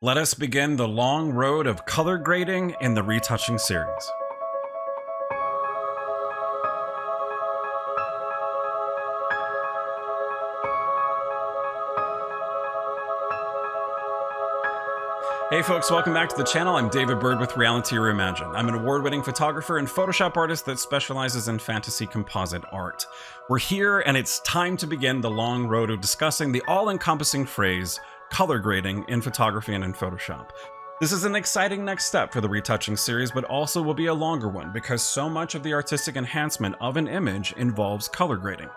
Let us begin the long road of color grading in the Retouching series. Hey folks, welcome back to the channel. I'm David Bird with Reimagined. I'm an award-winning photographer and Photoshop artist that specializes in fantasy composite art. We're here and it's time to begin the long road of discussing the all-encompassing phrase, color grading in photography and in Photoshop. This is an exciting next step for the Retouching series, but also will be a longer one because so much of the artistic enhancement of an image involves color grading.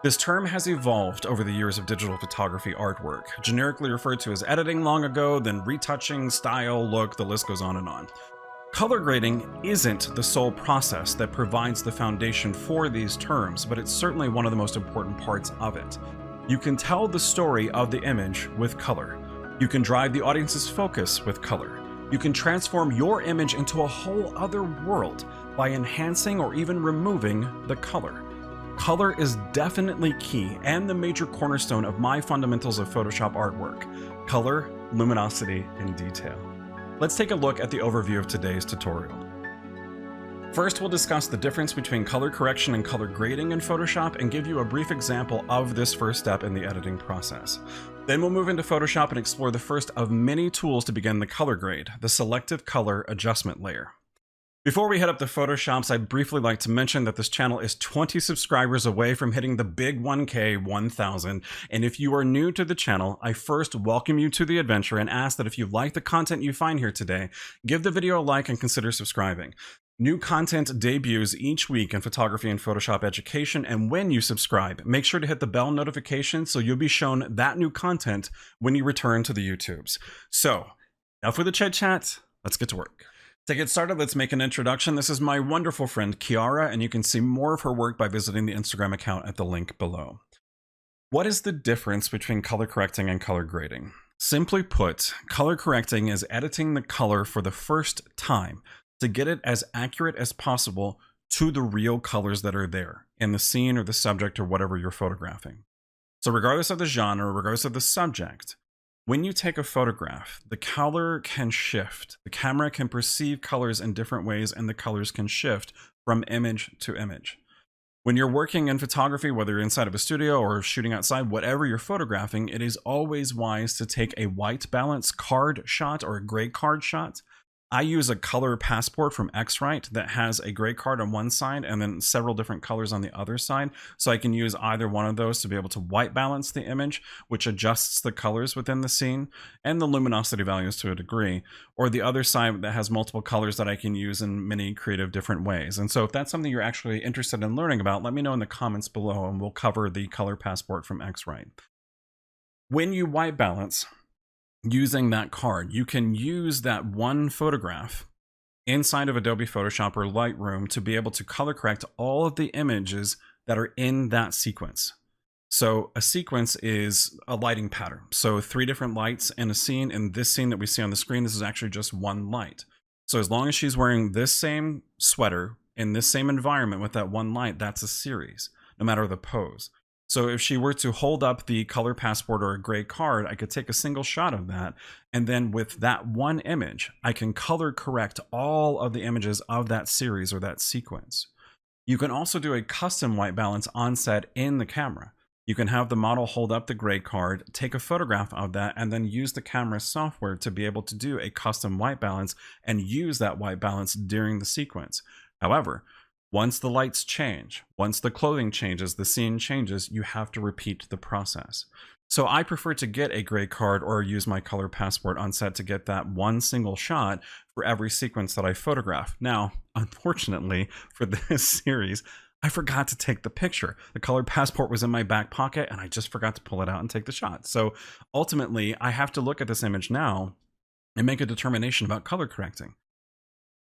This term has evolved over the years of digital photography artwork, generically referred to as editing long ago, then retouching, style, look, the list goes on and on. Color grading isn't the sole process that provides the foundation for these terms, but it's certainly one of the most important parts of it. You can tell the story of the image with color. You can drive the audience's focus with color. You can transform your image into a whole other world by enhancing or even removing the color. Color is definitely key and the major cornerstone of my fundamentals of Photoshop artwork: color, luminosity, and detail. Let's take a look at the overview of today's tutorial. First, we'll discuss the difference between color correction and color grading in Photoshop and give you a brief example of this first step in the editing process. Then we'll move into Photoshop and explore the first of many tools to begin the color grade, the Selective Color Adjustment Layer. Before we head up to Photoshops, I'd briefly like to mention that this channel is 20 subscribers away from hitting the big 1K 1000, and if you are new to the channel, I first welcome you to the adventure and ask that if you like the content you find here today, give the video a like and consider subscribing. New content debuts each week in photography and Photoshop education, and when you subscribe, make sure to hit the bell notification so you'll be shown that new content when you return to the YouTubes. So, enough with the chit chat, let's get to work. To get started, let's make an introduction. This is my wonderful friend Kiara, and you can see more of her work by visiting the Instagram account at the link below. What is the difference between color correcting and color grading? Simply put, color correcting is editing the color for the first time to get it as accurate as possible to the real colors that are there in the scene or the subject or whatever you're photographing. So regardless of the genre, regardless of the subject, when you take a photograph, the color can shift. The camera can perceive colors in different ways, and the colors can shift from image to image. When you're working in photography, whether you're inside of a studio or shooting outside, whatever you're photographing, it is always wise to take a white balance card shot or a gray card shot. I use a color passport from X-Rite that has a gray card on one side and then several different colors on the other side. So I can use either one of those to be able to white balance the image, which adjusts the colors within the scene and the luminosity values to a degree, or the other side that has multiple colors that I can use in many creative different ways. And so if that's something you're actually interested in learning about, let me know in the comments below and we'll cover the color passport from X-Rite. When you white balance, using that card, you can use that one photograph inside of Adobe Photoshop or Lightroom to be able to color correct all of the images that are in that sequence. So a sequence is a lighting pattern. So 3 different lights in a scene. In this scene that we see on the screen, this is actually just one light. So as long as she's wearing this same sweater in this same environment with that one light, that's a series, no matter the pose. So if she were to hold up the color passport or a gray card, I could take a single shot of that. And then with that one image, I can color correct all of the images of that series or that sequence. You can also do a custom white balance on set in the camera. You can have the model hold up the gray card, take a photograph of that, and then use the camera software to be able to do a custom white balance and use that white balance during the sequence. However, once the lights change, once the clothing changes, the scene changes, you have to repeat the process. So I prefer to get a gray card or use my color passport on set to get that one single shot for every sequence that I photograph. Now, unfortunately, for this series, I forgot to take the picture. The color passport was in my back pocket and I just forgot to pull it out and take the shot. So ultimately, I have to look at this image now and make a determination about color correcting.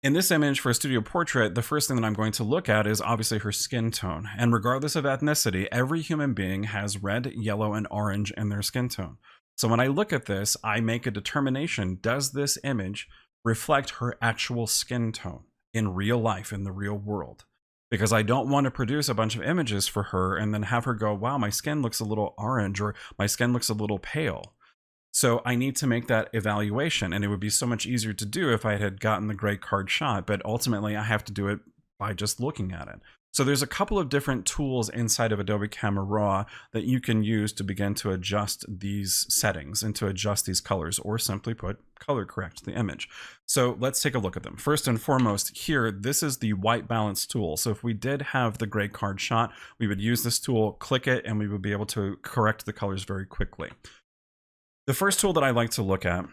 In this image for a studio portrait, the first thing that I'm going to look at is obviously her skin tone. And regardless of ethnicity, every human being has red, yellow, and orange in their skin tone. So when I look at this, I make a determination, does this image reflect her actual skin tone in real life, in the real world? Because I don't want to produce a bunch of images for her and then have her go, wow, my skin looks a little orange or my skin looks a little pale. So I need to make that evaluation, and it would be so much easier to do if I had gotten the gray card shot, but ultimately I have to do it by just looking at it. So there's a couple of different tools inside of Adobe Camera Raw that you can use to begin to adjust these settings and to adjust these colors, or simply put, color correct the image. So let's take a look at them. First and foremost here, this is the white balance tool. So if we did have the gray card shot, we would use this tool, click it, and we would be able to correct the colors very quickly. The first tool that I like to look at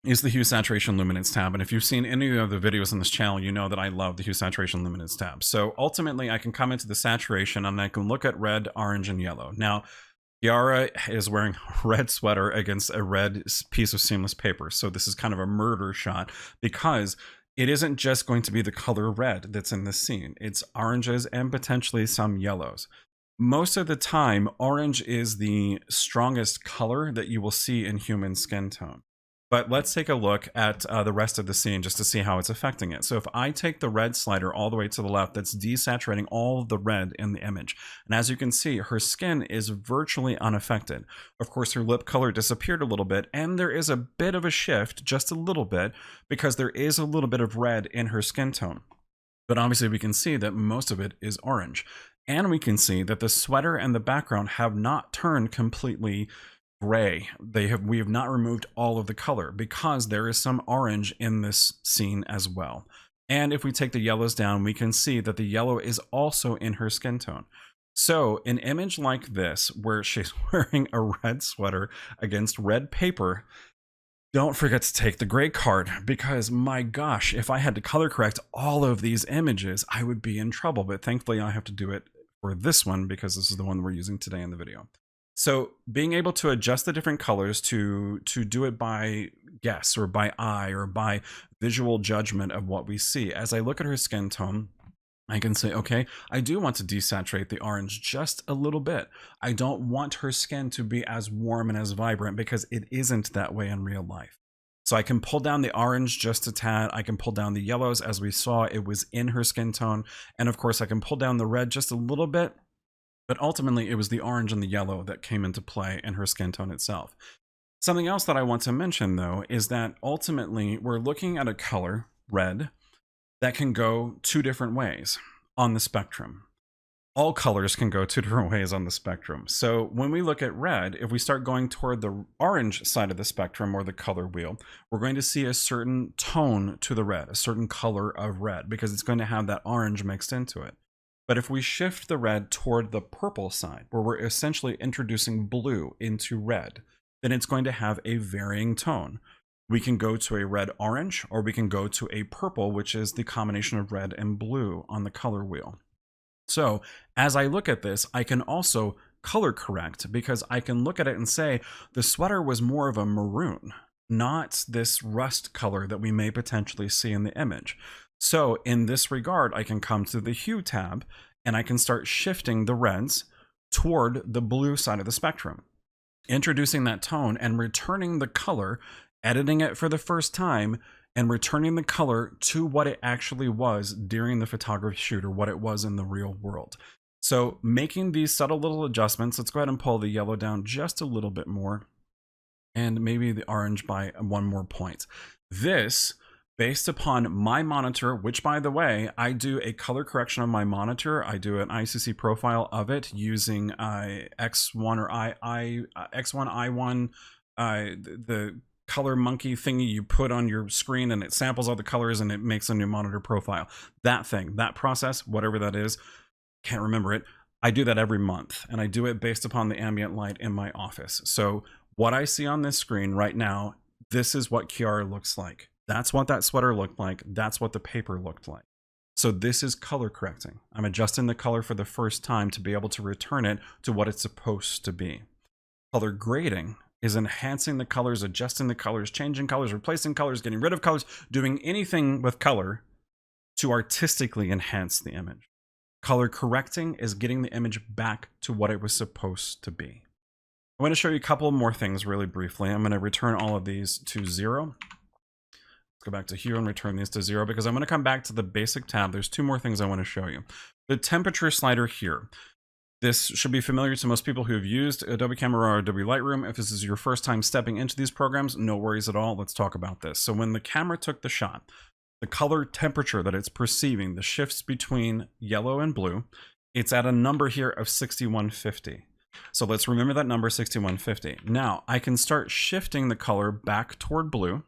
is the Hue Saturation Luminance tab. And if you've seen any of the videos on this channel, you know that I love the Hue Saturation Luminance tab. So ultimately I can come into the saturation and I can look at red, orange, and yellow. Now, Kiara is wearing a red sweater against a red piece of seamless paper. So this is kind of a murder shot because it isn't just going to be the color red that's in this scene. It's oranges and potentially some yellows. Most of the time, orange is the strongest color that you will see in human skin tone. But let's take a look at the rest of the scene just to see how it's affecting it. So if I take the red slider all the way to the left, that's desaturating all of the red in the image. And as you can see, her skin is virtually unaffected. Of course, her lip color disappeared a little bit, and there is a bit of a shift, just a little bit, because there is a little bit of red in her skin tone. But obviously we can see that most of it is orange. And we can see that the sweater and the background have not turned completely gray. We have not removed all of the color because there is some orange in this scene as well. And if we take the yellows down, we can see that the yellow is also in her skin tone. So an image like this, where she's wearing a red sweater against red paper, don't forget to take the gray card, because my gosh, if I had to color correct all of these images, I would be in trouble. But thankfully I have to do it for this one because this is the one we're using today in the video. So being able to adjust the different colors to do it by guess or by eye or by visual judgment of what we see. As I look at her skin tone, I can say, okay, I do want to desaturate the orange just a little bit. I don't want her skin to be as warm and as vibrant because it isn't that way in real life. So I can pull down the orange just a tad. I can pull down the yellows. As we saw, it was in her skin tone. And of course, I can pull down the red just a little bit. But ultimately, it was the orange and the yellow that came into play in her skin tone itself. Something else that I want to mention, though, is that ultimately we're looking at a color, red, that can go two different ways on the spectrum. All colors can go two different ways on the spectrum. So when we look at red, if we start going toward the orange side of the spectrum or the color wheel, we're going to see a certain tone to the red, a certain color of red, because it's going to have that orange mixed into it. But if we shift the red toward the purple side, where we're essentially introducing blue into red, then it's going to have a varying tone. We can go to a red-orange, or we can go to a purple, which is the combination of red and blue on the color wheel. So as I look at this, I can also color correct, because I can look at it and say, the sweater was more of a maroon, not this rust color that we may potentially see in the image. So in this regard, I can come to the Hue tab and I can start shifting the reds toward the blue side of the spectrum, introducing that tone and returning the color, editing it for the first time, and returning the color to what it actually was during the photography shoot, or what it was in the real world. So making these subtle little adjustments, let's go ahead and pull the yellow down just a little bit more, and maybe the orange by one more point. This, based upon my monitor, which by the way, I do a color correction on my monitor. I do an ICC profile of it using X1 or X1, I1, the color monkey thingy you put on your screen, and it samples all the colors and it makes a new monitor profile. That thing, that process, whatever that is, can't remember it. I do that every month, and I do it based upon the ambient light in my office. So what I see on this screen right now, this is what Kiara looks like. That's what that sweater looked like. That's what the paper looked like. So this is color correcting. I'm adjusting the color for the first time to be able to return it to what it's supposed to be. Color grading is enhancing the colors, adjusting the colors, changing colors, replacing colors, getting rid of colors, doing anything with color to artistically enhance the image. Color correcting is getting the image back to what it was supposed to be. I'm going to show you a couple more things really briefly. I'm going to return all of these to 0. Go back to Hue and return these to 0, because I'm going to come back to the basic tab. There's two more things I want to show you. The temperature slider here. This should be familiar to most people who have used Adobe Camera Raw or Adobe Lightroom. If this is your first time stepping into these programs, no worries at all. Let's talk about this. So when the camera took the shot, the color temperature that it's perceiving, the shifts between yellow and blue, it's at a number here of 6150. So let's remember that number, 6150. Now I can start shifting the color back toward blue.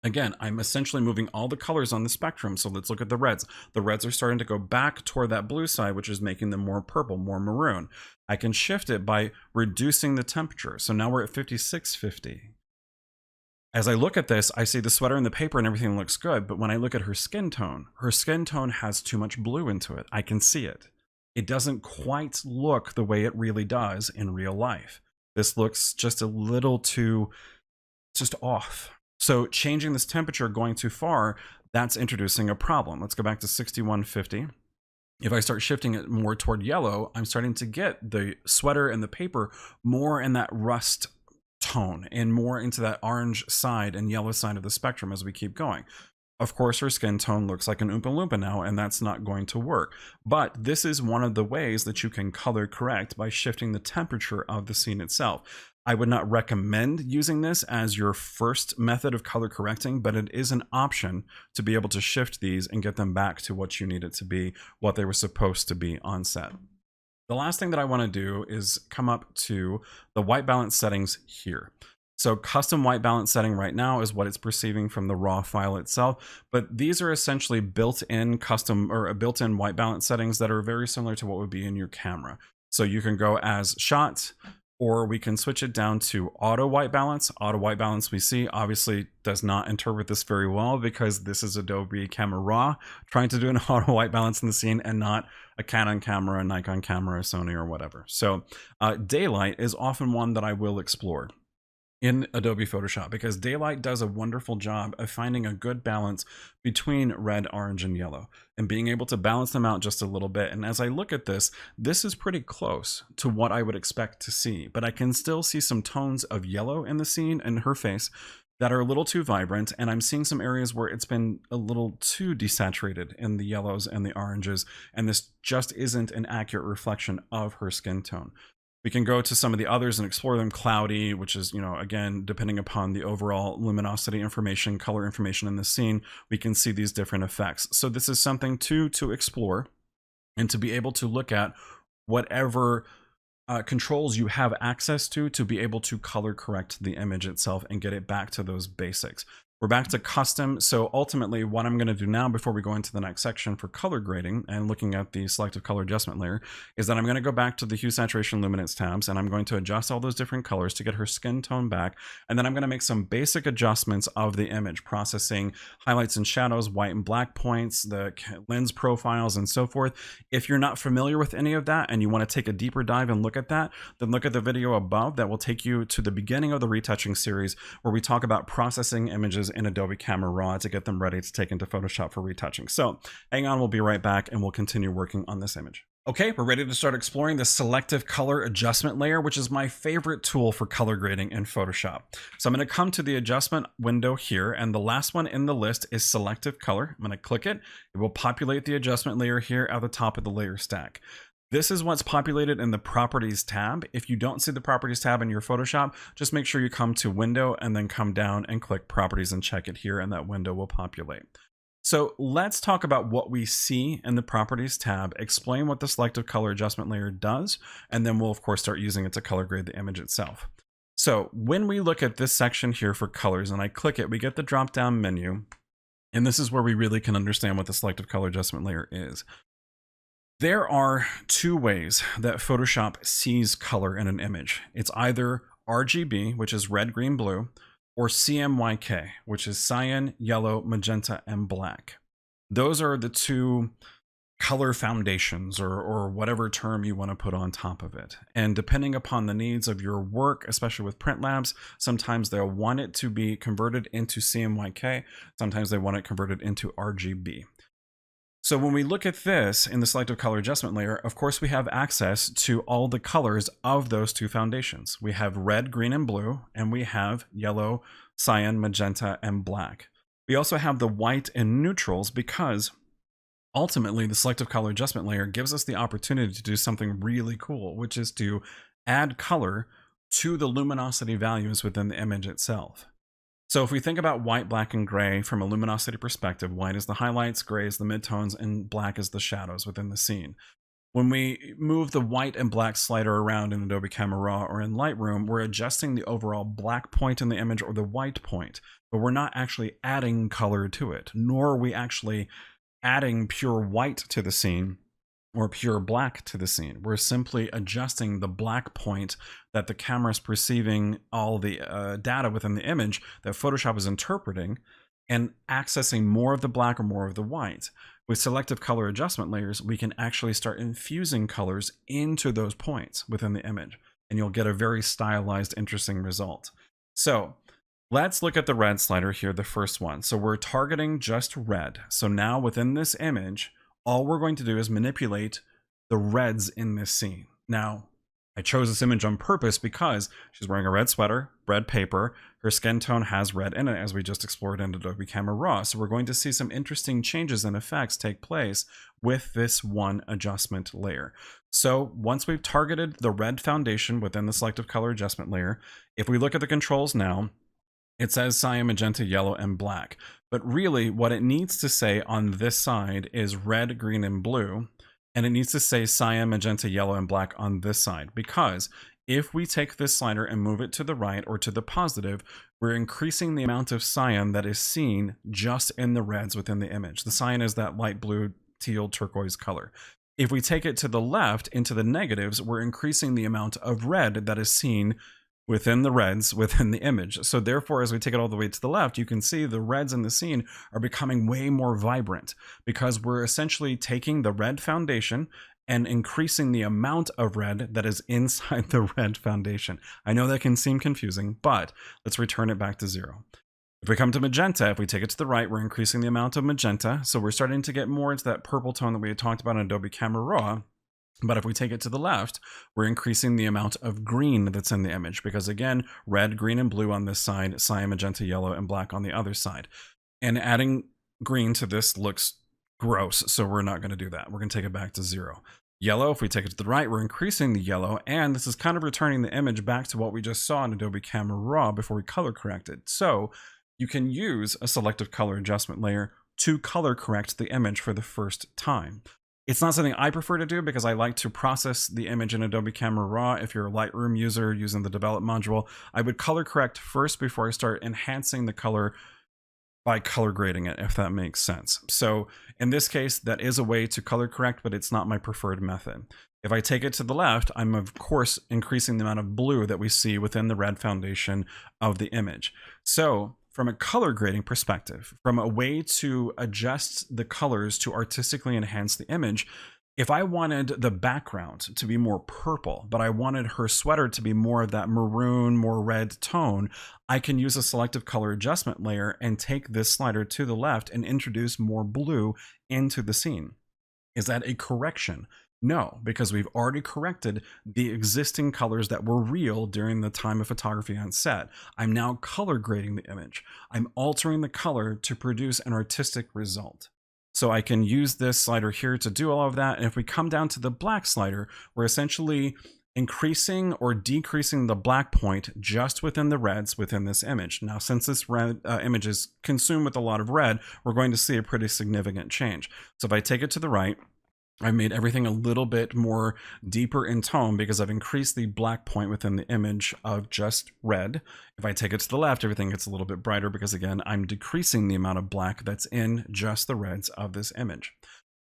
Again, I'm essentially moving all the colors on the spectrum. So let's look at the reds. The reds are starting to go back toward that blue side, which is making them more purple, more maroon. I can shift it by reducing the temperature. So now we're at 5650. As I look at this, I see the sweater and the paper and everything looks good. But when I look at her skin tone has too much blue into it. I can see it. It doesn't quite look the way it really does in real life. This looks just a little too, just off. So changing this temperature going too far, that's introducing a problem. Let's go back to 6150. If I start shifting it more toward yellow, I'm starting to get the sweater and the paper more in that rust tone and more into that orange side and yellow side of the spectrum as we keep going. Of course, her skin tone looks like an Oompa Loompa now, and that's not going to work. But this is one of the ways that you can color correct by shifting the temperature of the scene itself. I would not recommend using this as your first method of color correcting, but it is an option to be able to shift these and get them back to what you need it to be, what they were supposed to be on set. The last thing that I want to do is come up to the white balance settings here. So custom white balance setting right now is what it's perceiving from the raw file itself, but these are essentially built-in custom or built-in white balance settings that are very similar to what would be in your camera. So you can go as shot, or we can switch it down to auto white balance. Auto white balance, we see, obviously does not interpret this very well because this is Adobe Camera Raw trying to do an auto white balance in the scene and not a Canon camera, a Nikon camera, a Sony, or whatever. So daylight is often one that I will explore in Adobe Photoshop because daylight does a wonderful job of finding a good balance between red, orange, and yellow and being able to balance them out just a little bit. And as I look at this, this is pretty close to what I would expect to see, but I can still see some tones of yellow in the scene and her face that are a little too vibrant. And I'm seeing some areas where it's been a little too desaturated in the yellows and the oranges. And this just isn't an accurate reflection of her skin tone. We can go to some of the others and explore them. Cloudy, which is, again, depending upon the overall luminosity information, color information in the scene, we can see these different effects. So this is something to explore and to be able to look at whatever controls you have access to be able to color correct the image itself and get it back to those basics. We're back to custom. So ultimately what I'm going to do now before we go into the next section for color grading and looking at the selective color adjustment layer is that I'm going to go back to the Hue Saturation Luminance tabs and I'm going to adjust all those different colors to get her skin tone back. And then I'm going to make some basic adjustments of the image, processing highlights and shadows, white and black points, the lens profiles, and so forth. If you're not familiar with any of that and you want to take a deeper dive and look at that, then look at the video above that will take you to the beginning of the retouching series where we talk about processing images in Adobe Camera Raw to get them ready to take into Photoshop for retouching. So hang on, we'll be right back and we'll continue working on this image. Okay, we're ready to start exploring the Selective Color Adjustment Layer, which is my favorite tool for color grading in Photoshop. So I'm going to come to the adjustment window here, and the last one in the list is Selective Color. I'm going to click it. It will populate the adjustment layer here at the top of the layer stack. This is what's populated in the Properties tab. If you don't see the Properties tab in your Photoshop, just make sure you come to Window and then come down and click Properties and check it here, and that window will populate. So let's talk about what we see in the Properties tab, explain what the Selective Color Adjustment Layer does, and then we'll of course start using it to color grade the image itself. So when we look at this section here for colors and I click it, we get the drop-down menu, and this is where we really can understand what the Selective Color Adjustment Layer is. There are two ways that Photoshop sees color in an image. It's either RGB, which is red, green, blue, or CMYK, which is cyan, yellow, magenta, and black. Those are the two color foundations or whatever term you want to put on top of it. And depending upon the needs of your work, especially with print labs, sometimes they'll want it to be converted into CMYK. Sometimes they want it converted into RGB. So when we look at this in the Selective Color Adjustment Layer, of course we have access to all the colors of those two foundations. We have red, green, and blue, and we have yellow, cyan, magenta, and black. We also have the white and neutrals because Ultimately, the selective color adjustment layer gives us the opportunity to do something really cool, which is to add color to the luminosity values within the image itself. So if we think about white, black, and gray from a luminosity perspective, white is the highlights, gray is the midtones, and black is the shadows within the scene. When we move the white and black slider around in Adobe Camera Raw or in Lightroom, we're adjusting the overall black point in the image or the white point, but we're not actually adding color to it, nor are we actually adding pure white to the scene or pure black to the scene. We're simply adjusting the black point that the camera is perceiving all the data within the image that Photoshop is interpreting and accessing more of the black or more of the white. With selective color adjustment layers, we can actually start infusing colors into those points within the image, and you'll get a very stylized, interesting result. So let's look at the red slider here, the first one. So we're targeting just red. So now within this image, all we're going to do is manipulate the reds in this scene. Now, I chose this image on purpose because she's wearing a red sweater, red paper, her skin tone has red in it, as we just explored in Adobe Camera Raw. So we're going to see some interesting changes and effects take place with this one adjustment layer. So once we've targeted the red foundation within the selective color adjustment layer, if we look at the controls now, it says cyan, magenta, yellow, and black. But really what it needs to say on this side is red, green, and blue. And it needs to say cyan, magenta, yellow, and black on this side. Because if we take this slider and move it to the right or to the positive, we're increasing the amount of cyan that is seen just in the reds within the image. The cyan is that light blue, teal, turquoise color. If we take it to the left into the negatives, we're increasing the amount of red that is seen within the reds within the image. So therefore, as we take it all the way to the left, you can see the reds in the scene are becoming way more vibrant because we're essentially taking the red foundation and increasing the amount of red that is inside the red foundation. I know that can seem confusing, but let's return it back to 0. If we come to magenta, if we take it to the right, we're increasing the amount of magenta. So we're starting to get more into that purple tone that we had talked about in Adobe Camera Raw. But if we take it to the left, we're increasing the amount of green that's in the image because again, red, green, and blue on this side, cyan, magenta, yellow, and black on the other side. And adding green to this looks gross, so we're not going to do that. We're going to take it back to 0. Yellow, if we take it to the right, we're increasing the yellow, and this is kind of returning the image back to what we just saw in Adobe Camera Raw before we color corrected. So you can use a selective color adjustment layer to color correct the image for the first time. It's not something I prefer to do because I like to process the image in Adobe Camera Raw. If you're a Lightroom user using the Develop module, I would color correct first before I start enhancing the color by color grading it, if that makes sense. So in this case, that is a way to color correct, but it's not my preferred method. If I take it to the left, I'm of course increasing the amount of blue that we see within the red foundation of the image. So from a color grading perspective, from a way to adjust the colors to artistically enhance the image, if I wanted the background to be more purple, but I wanted her sweater to be more of that maroon, more red tone, I can use a selective color adjustment layer and take this slider to the left and introduce more blue into the scene. Is that a correction? No, because we've already corrected the existing colors that were real during the time of photography on set. I'm now color grading the image. I'm altering the color to produce an artistic result. So I can use this slider here to do all of that. And if we come down to the black slider, we're essentially increasing or decreasing the black point just within the reds within this image. Now, since this red image is consumed with a lot of red, we're going to see a pretty significant change. So if I take it to the right, I've made everything a little bit more deeper in tone because I've increased the black point within the image of just red. If I take it to the left, everything gets a little bit brighter because again, I'm decreasing the amount of black that's in just the reds of this image.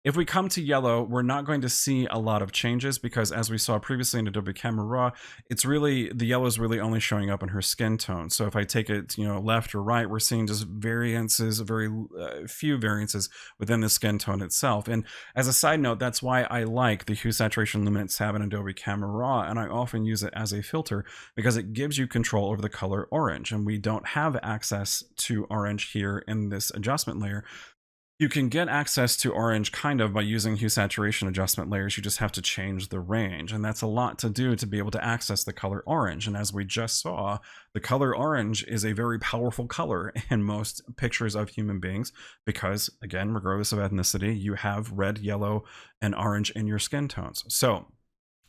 If we come to yellow, we're not going to see a lot of changes because as we saw previously in Adobe Camera Raw, it's really, the yellow is really only showing up in her skin tone. So if I take it, left or right, we're seeing just variances, very few variances within the skin tone itself. And as a side note, that's why I like the Hue Saturation Luminance tab in Adobe Camera Raw, and I often use it as a filter because it gives you control over the color orange, and we don't have access to orange here in this adjustment layer. You can get access to orange kind of by using Hue Saturation Adjustment Layers. You just have to change the range, and that's a lot to do to be able to access the color orange. And as we just saw, the color orange is a very powerful color in most pictures of human beings because, again, regardless of ethnicity, you have red, yellow, and orange in your skin tones. So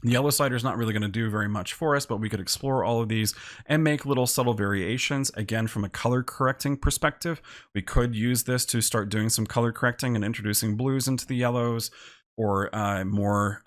the yellow slider is not really going to do very much for us, but we could explore all of these and make little subtle variations. Again, from a color correcting perspective, we could use this to start doing some color correcting and introducing blues into the yellows, or more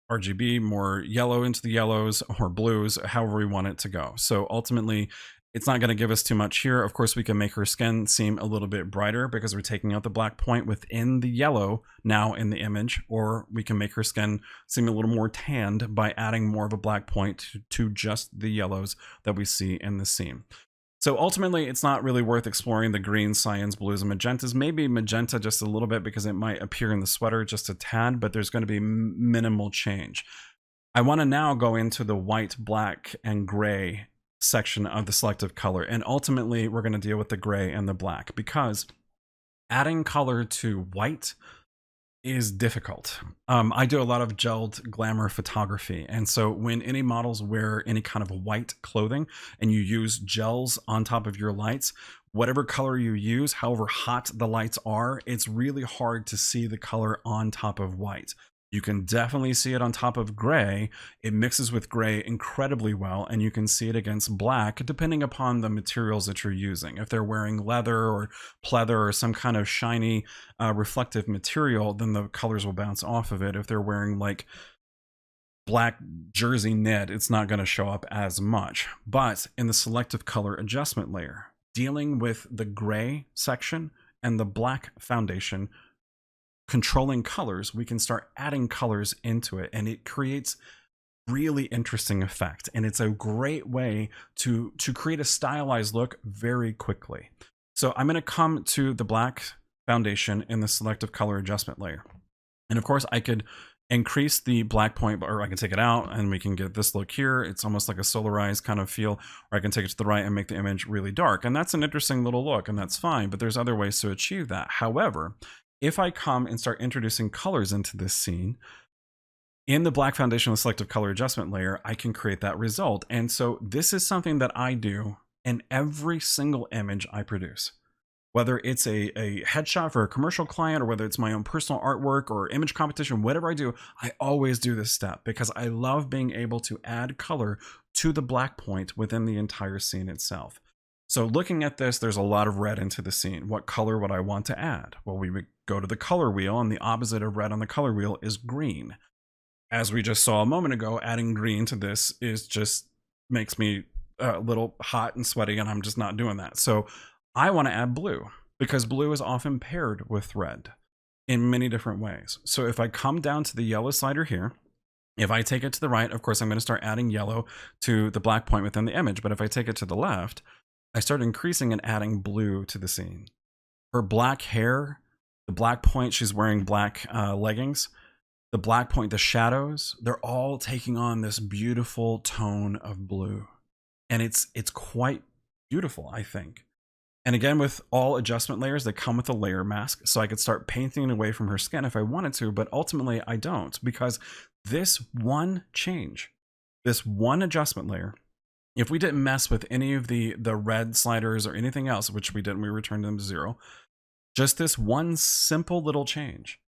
RGB, more yellow into the yellows, or blues, however we want it to go. So ultimately, it's not going to give us too much here. Of course, we can make her skin seem a little bit brighter because we're taking out the black point within the yellow now in the image, or we can make her skin seem a little more tanned by adding more of a black point to just the yellows that we see in the scene. So ultimately, it's not really worth exploring the greens, cyans, blues, and magentas. Maybe magenta just a little bit because it might appear in the sweater just a tad, but there's going to be minimal change. I want to now go into the white, black, and gray section of the selective color, and ultimately we're going to deal with the gray and the black because adding color to white is difficult. I do a lot of gelled glamour photography, and so when any models wear any kind of white clothing and you use gels on top of your lights, whatever color you use, however hot the lights are, it's really hard to see the color on top of white. You can definitely see it on top of gray. It mixes with gray incredibly well, and you can see it against black depending upon the materials that you're using. If they're wearing leather or pleather or some kind of shiny reflective material, then the colors will bounce off of it. If they're wearing like black jersey knit, it's not going to show up as much. But in the selective color adjustment layer, dealing with the gray section and the black foundation, controlling colors, we can start adding colors into it, and it creates really interesting effect. And it's a great way to create a stylized look very quickly. So I'm going to come to the black foundation in the selective color adjustment layer. And of course I could increase the black point, or I can take it out and we can get this look here. It's almost like a solarized kind of feel, or I can take it to the right and make the image really dark. And that's an interesting little look, and that's fine, but there's other ways to achieve that. However, if I come and start introducing colors into this scene, in the black foundation with selective color adjustment layer, I can create that result. And so this is something that I do in every single image I produce. Whether it's a headshot for a commercial client, or whether it's my own personal artwork or image competition, whatever I do, I always do this step because I love being able to add color to the black point within the entire scene itself. So looking at this, there's a lot of red into the scene. What color would I want to add? Well, we would go to the color wheel, and the opposite of red on the color wheel is green. As we just saw a moment ago, adding green to this is just makes me a little hot and sweaty, and I'm just not doing that. So I want to add blue because blue is often paired with red in many different ways. So if I come down to the yellow slider here, if I take it to the right, of course, I'm going to start adding yellow to the black point within the image. But if I take it to the left, I start increasing and adding blue to the scene. Her black hair, the black point, she's wearing black leggings, the black point, the shadows, they're all taking on this beautiful tone of blue. And it's quite beautiful, I think. And again, with all adjustment layers, they come with a layer mask. So I could start painting away from her skin if I wanted to, but ultimately I don't, because this one change, this one adjustment layer, if we didn't mess with any of the red sliders or anything else, which we didn't, we returned them to 0, just this one simple little change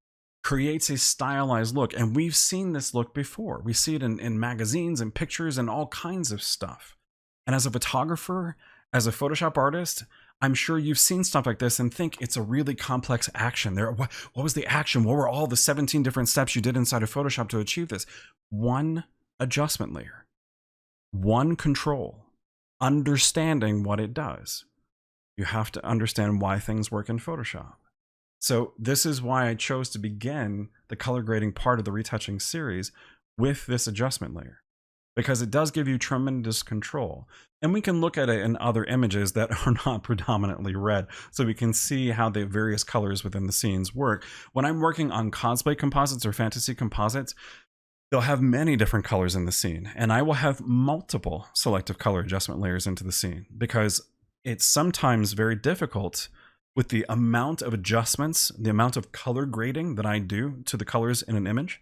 creates a stylized look. And we've seen this look before. We see it in magazines and pictures and all kinds of stuff. And as a photographer, as a Photoshop artist, I'm sure you've seen stuff like this and think it's a really complex action. What was the action? What were all the 17 different steps you did inside of Photoshop to achieve this? One adjustment layer. One control, understanding what it does. You have to understand why things work in Photoshop. So this is why I chose to begin the color grading part of the retouching series with this adjustment layer, because it does give you tremendous control. And we can look at it in other images that are not predominantly red, so we can see how the various colors within the scenes work. When I'm working on cosplay composites or fantasy composites, they'll have many different colors in the scene, and I will have multiple selective color adjustment layers into the scene because it's sometimes very difficult with the amount of adjustments, the amount of color grading that I do to the colors in an image,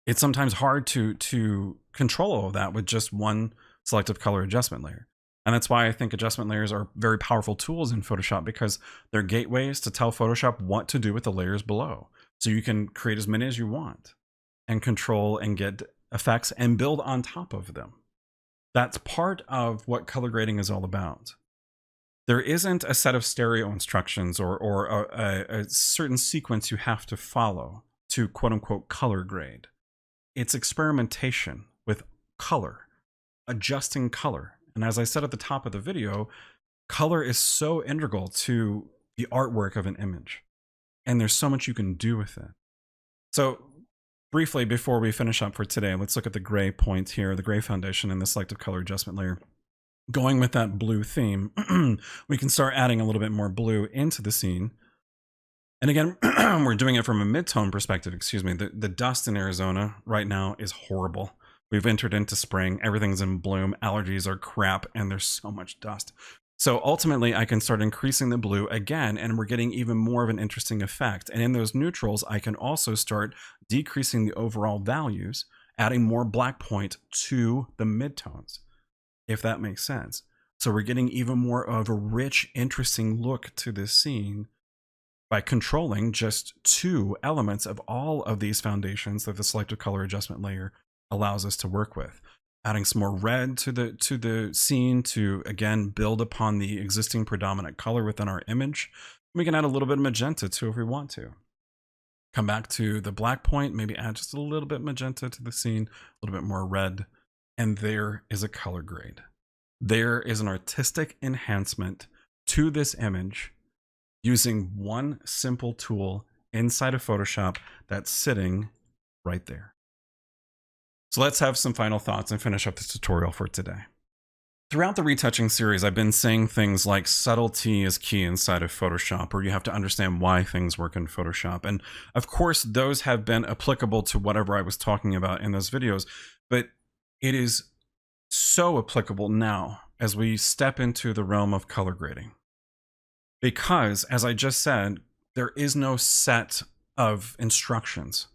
it's sometimes hard to control all of that with just one selective color adjustment layer. And that's why I think adjustment layers are very powerful tools in Photoshop, because they're gateways to tell Photoshop what to do with the layers below. So you can create as many as you want and control and get effects and build on top of them. That's part of what color grading is all about. There isn't a set of stereo instructions or a certain sequence you have to follow to quote unquote color grade. It's experimentation with color, adjusting color. And as I said at the top of the video, color is so integral to the artwork of an image. And there's so much you can do with it. So briefly, before we finish up for today, let's look at the gray point here, the gray foundation in the selective color adjustment layer. Going with that blue theme, we can start adding a little bit more blue into the scene. And again, we're doing it from a mid-tone perspective, excuse me. The dust in Arizona right now is horrible. We've entered into spring, everything's in bloom, allergies are crap, and there's so much dust. So ultimately, I can start increasing the blue again, and we're getting even more of an interesting effect. And in those neutrals, I can also start decreasing the overall values, adding more black point to the midtones, if that makes sense. So we're getting even more of a rich, interesting look to this scene by controlling just two elements of all of these foundations that the selective color adjustment layer allows us to work with. Adding some more red to the scene to, again, build upon the existing predominant color within our image. We can add a little bit of magenta too if we want to. Come back to the black point, maybe add just a little bit magenta to the scene, a little bit more red, and there is a color grade. There is an artistic enhancement to this image using one simple tool inside of Photoshop that's sitting right there. So let's have some final thoughts and finish up this tutorial for today. Throughout the retouching series, I've been saying things like subtlety is key inside of Photoshop, or you have to understand why things work in Photoshop. And of course, those have been applicable to whatever I was talking about in those videos, but it is so applicable now as we step into the realm of color grading. Because, as I just said, there is no set of instructions.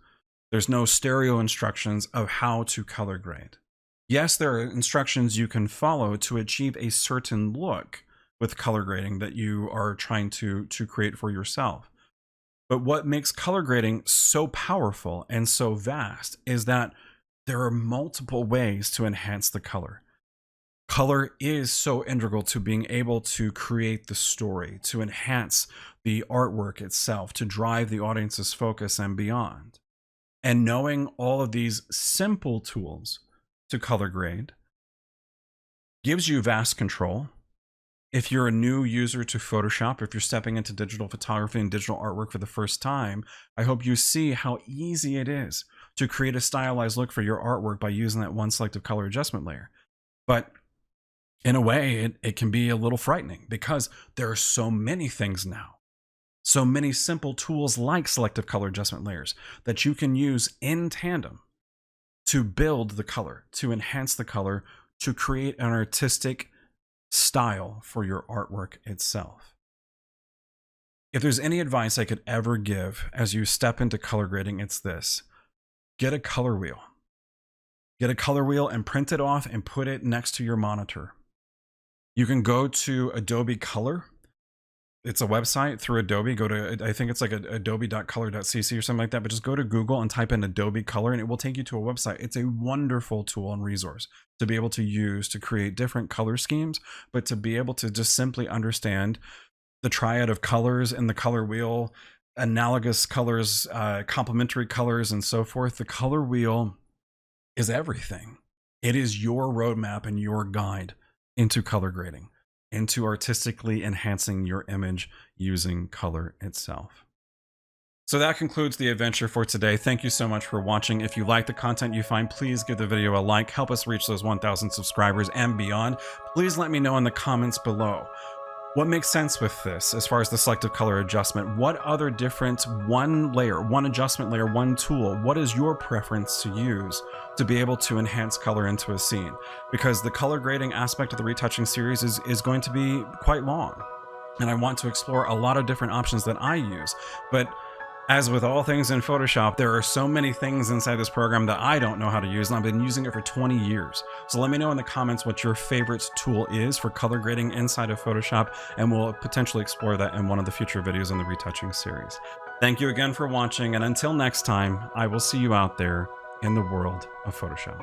There's no stereo instructions of how to color grade. Yes, there are instructions you can follow to achieve a certain look with color grading that you are trying to create for yourself. But what makes color grading so powerful and so vast is that there are multiple ways to enhance the color. Color is so integral to being able to create the story, to enhance the artwork itself, to drive the audience's focus and beyond. And knowing all of these simple tools to color grade gives you vast control. If you're a new user to Photoshop, if you're stepping into digital photography and digital artwork for the first time, I hope you see how easy it is to create a stylized look for your artwork by using that one selective color adjustment layer. But in a way, it can be a little frightening because there are so many things now. So many simple tools like selective color adjustment layers that you can use in tandem to build the color, to enhance the color, to create an artistic style for your artwork itself. If there's any advice I could ever give as you step into color grading, it's this. Get a color wheel. Get a color wheel and print it off and put it next to your monitor. You can go to Adobe Color. It's a website through Adobe. Go to, I think it's like adobe.color.cc or something like that, but just go to Google and type in Adobe Color and it will take you to a website. It's a wonderful tool and resource to be able to use to create different color schemes, but to be able to just simply understand the triad of colors in the color wheel, analogous colors, complementary colors, and so forth. The color wheel is everything. It is your roadmap and your guide into color grading, into artistically enhancing your image using color itself. So that concludes the adventure for today. Thank you so much for watching. If you like the content you find, please give the video a like. Help us reach those 1,000 subscribers and beyond. Please let me know in the comments below. What makes sense with this as far as the selective color adjustment? What other different one layer, one adjustment layer, one tool, what is your preference to use to be able to enhance color into a scene? Because the color grading aspect of the retouching series is going to be quite long. and I want to explore a lot of different options that I use. But as with all things in Photoshop, there are so many things inside this program that I don't know how to use, and I've been using it for 20 years. So let me know in the comments what your favorite tool is for color grading inside of Photoshop, and we'll potentially explore that in one of the future videos in the Retouching series. Thank you again for watching, and until next time, I will see you out there in the world of Photoshop.